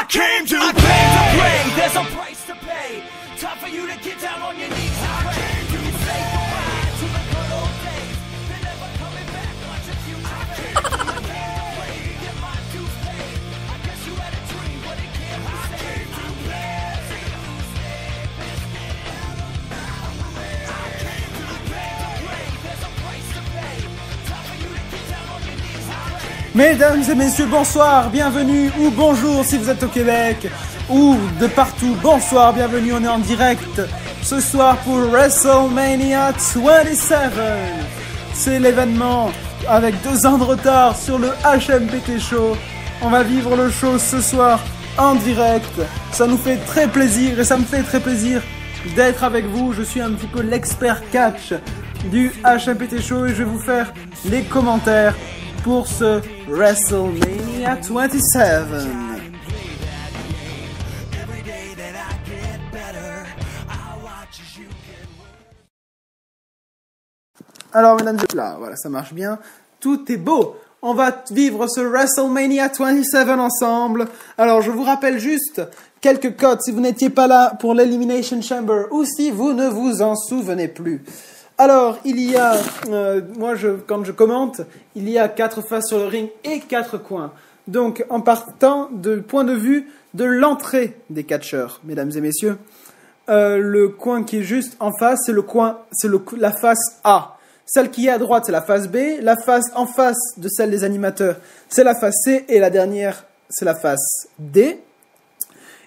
came to play. There's a price to pay. Time for you to get down on your knees and pray. You say goodbye to the good old days. They're never coming back. Watch your future fade. I came to play. Get my dues paid. I guess you had a dream, but it can't be saved. I came to play. There's a price to pay. Time for you to get down on your knees and pray. Mesdames et messieurs, bonsoir, bienvenue ou bonjour si vous êtes au Québec ou de partout. Bonsoir, bienvenue, on est en direct ce soir pour WrestleMania 27. C'est l'événement avec 2 ans de retard sur le HMPT Show. On va vivre le show ce soir en direct. Ça nous fait très plaisir et ça me fait très plaisir d'être avec vous. Je suis un petit peu l'expert catch du HMPT Show et je vais vous faire les commentaires pour ce WrestleMania 27. Alors mesdames et messieurs, là, voilà, ça marche bien. Tout est beau. On va vivre ce WrestleMania 27 ensemble. Alors je vous rappelle juste quelques codes si vous n'étiez pas là pour l'Elimination Chamber ou si vous ne vous en souvenez plus. Alors, il y a, quand je commente, il y a 4 faces sur le ring et 4 coins. Donc, en partant du point de vue de l'entrée des catcheurs, mesdames et messieurs, le coin qui est juste en face, c'est la face A. Celle qui est à droite, c'est la face B. La face en face de celle des animateurs, c'est la face C. Et la dernière, c'est la face D.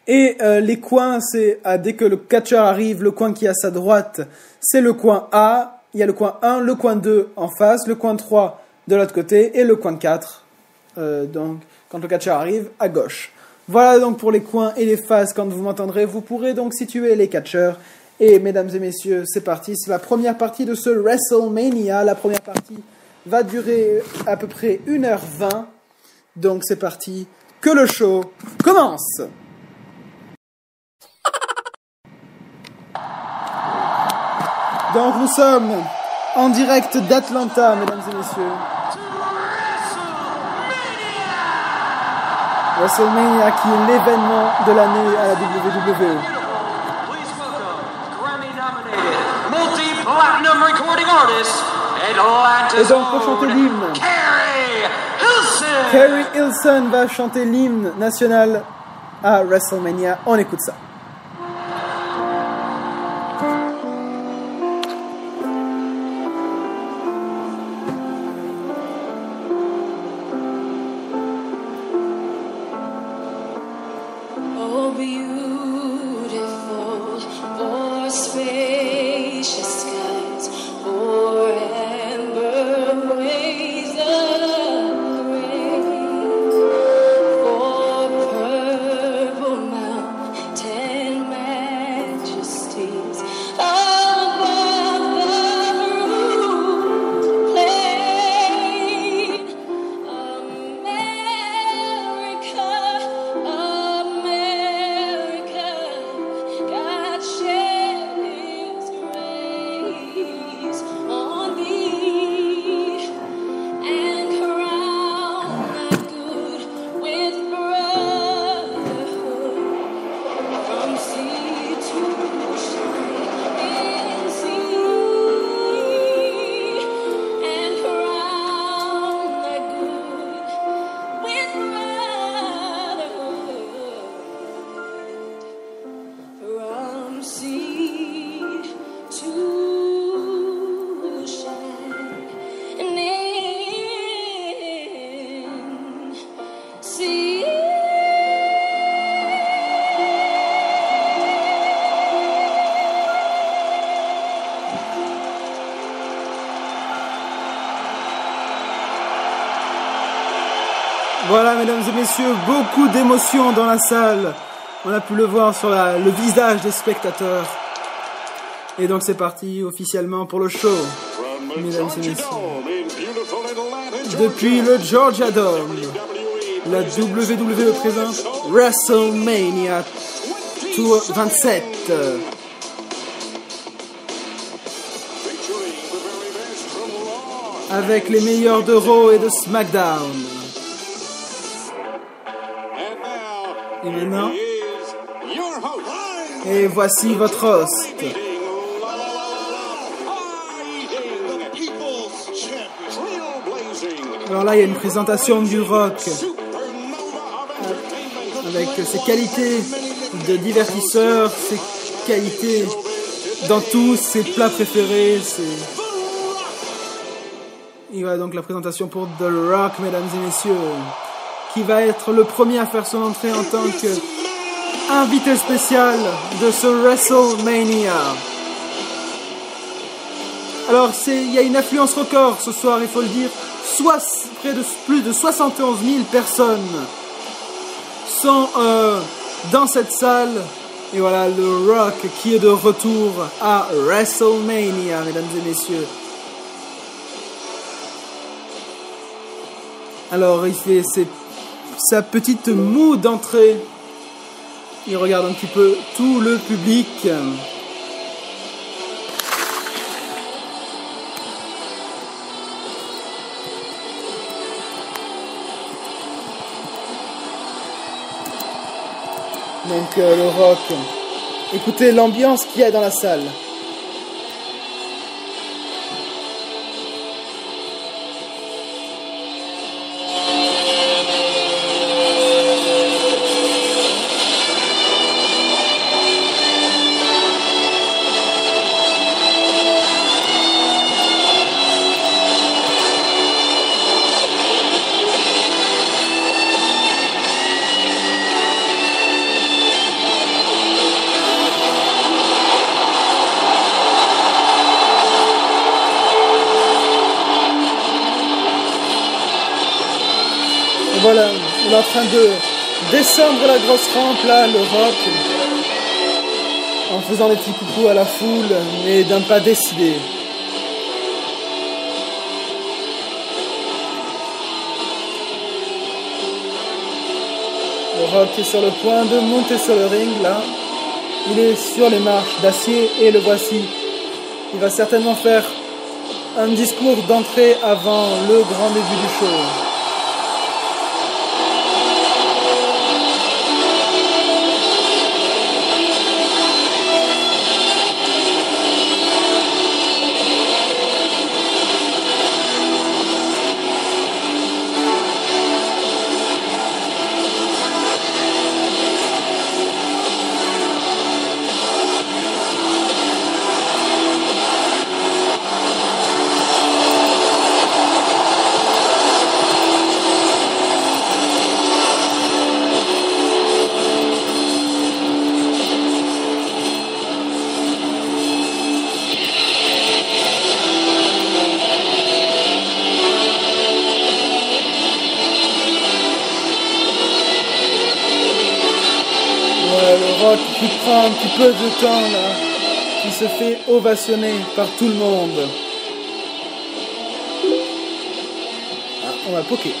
Et les coins, c'est dès que le catcheur arrive, le coin qui est à sa droite, c'est le coin A. Il y a le coin 1, le coin 2 en face, le coin 3 de l'autre côté et le coin 4. Donc, quand le catcheur arrive, à gauche. Voilà donc pour les coins et les faces. Quand vous m'entendrez, vous pourrez donc situer les catcheurs. Et mesdames et messieurs, c'est parti. C'est la première partie de ce WrestleMania. La première partie va durer à peu près 1h20. Donc c'est parti. Que le show commence. Donc nous sommes en direct d'Atlanta, mesdames et messieurs. WrestleMania qui est l'événement de l'année à la WWE. Et donc pour chanter l'hymne, Kerry Hilson va chanter l'hymne national à WrestleMania. On écoute ça. Voilà, mesdames et messieurs, beaucoup d'émotions dans la salle. On a pu le voir sur le visage des spectateurs. Et donc c'est parti officiellement pour le show, mesdames et messieurs. Depuis le Georgia Dome, la WWE présente WrestleMania 27. Avec les meilleurs de Raw et de SmackDown. Et maintenant, is your host. et voici votre host. Fighting the people's champion. Trailblazing. Alors là, il y a une présentation du rock Supernova of entertainment. avec ses qualités de divertisseur, ses qualités dans tous ses plats préférés. Et voilà donc la présentation pour The Rock, mesdames et messieurs, qui va être le premier à faire son entrée en tant qu'invité spécial de ce WrestleMania. Alors il y a une affluence record ce soir, il faut le dire. Plus de 71 000 personnes sont dans cette salle. Et voilà le Rock qui est de retour à WrestleMania, mesdames et messieurs. Alors il fait sa petite moue d'entrée. Il regarde un petit peu tout le public. Donc le Rock. Écoutez l'ambiance qu'il y a dans la salle. Voilà, il est en train de descendre la grosse rampe là, le Rock, en faisant des petits coucous à la foule, mais d'un pas décidé. Le Rock est sur le point de monter sur le ring là. Il est sur les marches d'acier et le voici. Il va certainement faire un discours d'entrée avant le grand début du show. Le Rock qui prend un petit peu de temps là, qui se fait ovationner par tout le monde. Ah, on va poker.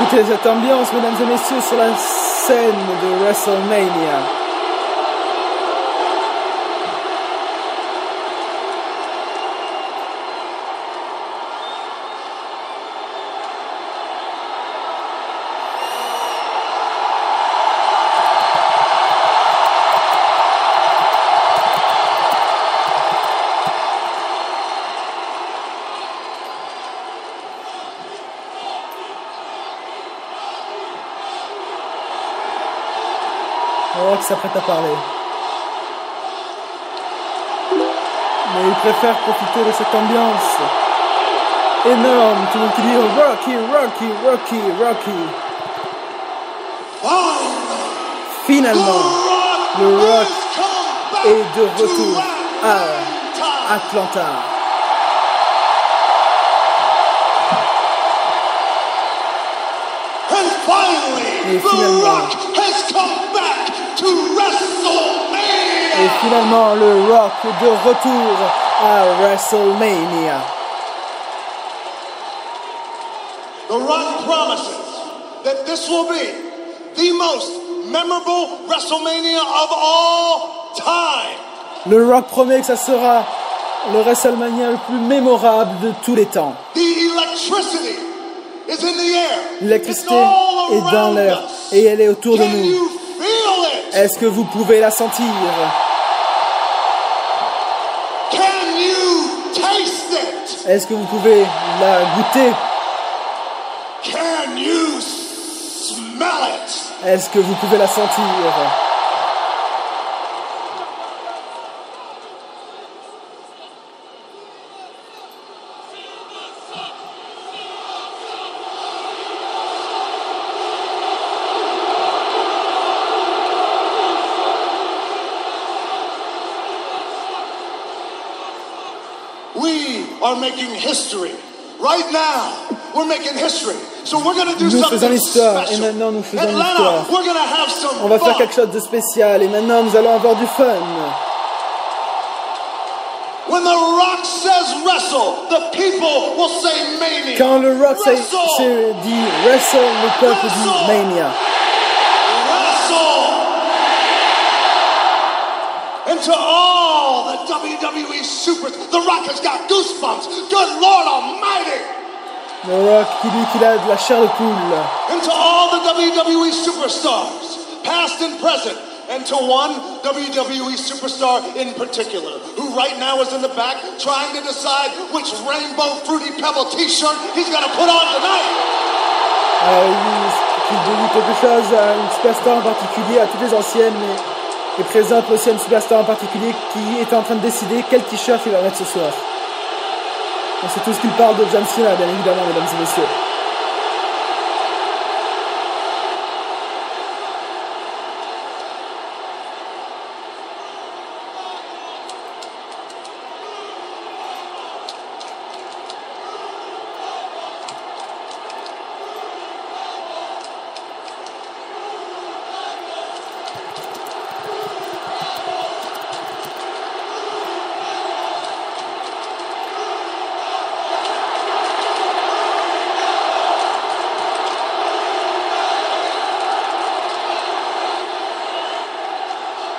Écoutez cette ambiance, mesdames et messieurs, sur la scène de WrestleMania. Rock s'apprête à parler. Mais il préfère profiter de cette ambiance énorme. Tout le monde qui dit Rocky, Rocky, Rocky, Rocky. Finalement, le Rock est de retour à Atlanta. Et finalement, Et finalement, le Rock est de retour à WrestleMania. The Rock promises that this will be the most memorable WrestleMania of all time. Le Rock promet que ça sera le WrestleMania le plus mémorable de tous les temps. The electricity is in the air. L'électricité It's all est dans around l'air us. et elle est autour de Can nous. you feel it? Est-ce que vous pouvez la sentir? Can you taste it? Est-ce que vous pouvez la goûter? Can you smell it? Est-ce que vous pouvez la sentir? We are making history. Right now, we're making history. So we're going to do Nous something faisons l'histoire, special. et maintenant nous faisons Atlanta, l'histoire. we're going to have some On va faire fun. quelque chose de spécial et maintenant nous allons avoir du fun. When The Rock says wrestle, the people will say mania. Quand le Rock Wrestle! dit wrestle, le peuple dit Wrestle! mania. Wrestle! And to all the WWE supers, The Rock has got goosebumps. Good Lord Almighty! Le Rock qu'il a de la chair de poule. And to all the WWE superstars, past and present, and to one WWE superstar in particular, who right now is in the back trying to decide which Rainbow Fruity Pebble t-shirt he's going to put on tonight. Il dit quelque chose à une superstar en particulier, à toutes les anciennes, et présente aussi une superstar en particulier qui est en train de décider quel t-shirt il va mettre ce soir. Et c'est tout ce qu'il parle de John Cena, bien évidemment, mesdames et messieurs.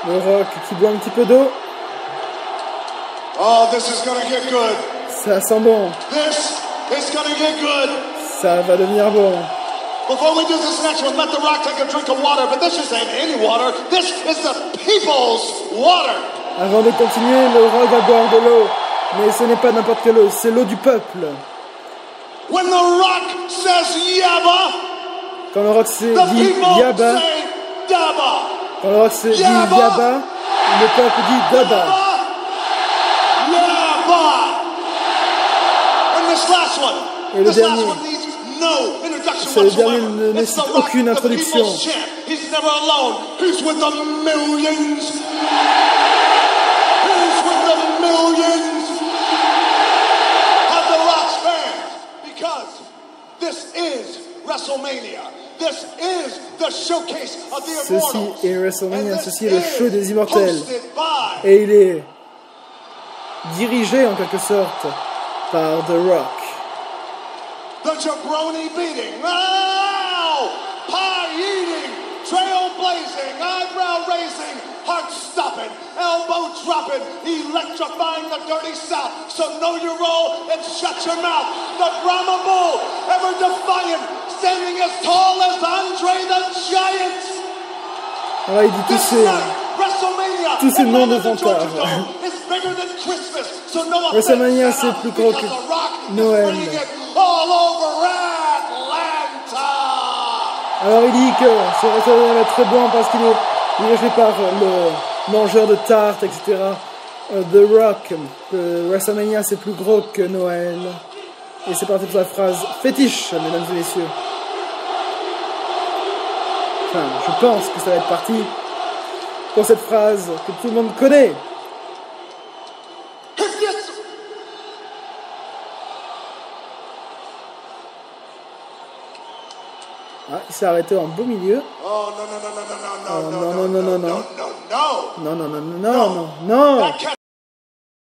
Le Rock qui boit un petit peu d'eau. Oh, this is going to get good. Ça sent bon. This is going to get good. Ça va devenir bon. Before we do this next one, let The Rock take a drink of water, but this isn't any water. This is the people's water. Avant de continuer, le Rock va boire de l'eau. Mais ce n'est pas n'importe quelle eau, c'est l'eau du peuple. When The Rock says yabba, Quand le Rock the dit people Yaba, say dabba. quand le Rock dit Yaba. Yaba, le peuple dit Daba. Yabba. And this last one. Et le This last dernier. one needs no introduction C'est le dernier, whatsoever. ne It's nécessite The Rock, aucune the introduction. people's champ. He's never alone. He's with the millions. He's with the millions of The Rock's fans. Because this is WrestleMania. This is the showcase of the Ceci immortals. est WrestleMania, And this ceci est le show des is immortels. hosted by Et il est dirigé en quelque sorte par The Rock. the jabroni beating, pie eating, trailblazing, eyebrow raising, heart stopping, elbow dropping, electrifying the dirty South. So know your role and shut your mouth. The Brahma Bull, ever defiant, standing as tall as Andre the Giant. Alors il dit tous This ces... night, WrestleMania, tous ces noms de at the Georgia vantards. Dome, is bigger than Christmas. So no offense, WrestleMania, Santa, c'est plus gros because que The Rock is Noël. bringing it all over Atlanta. Alors il dit que ce WrestleMania va être très bon parce qu'il est dirigé par le mangeur de tartes, etc. The Rock. Que WrestleMania c'est plus gros que Noël. Et c'est parti pour la phrase fétiche, mesdames et messieurs. Enfin, je pense que ça va être parti pour cette phrase que tout le monde connaît. If this- Ah, Il s'est arrêté en beau milieu. Oh, no, no, no, no, no, no, no, Oh, no, non, non, non, non, non. no, no, no. Non, non, non, non, non, non. That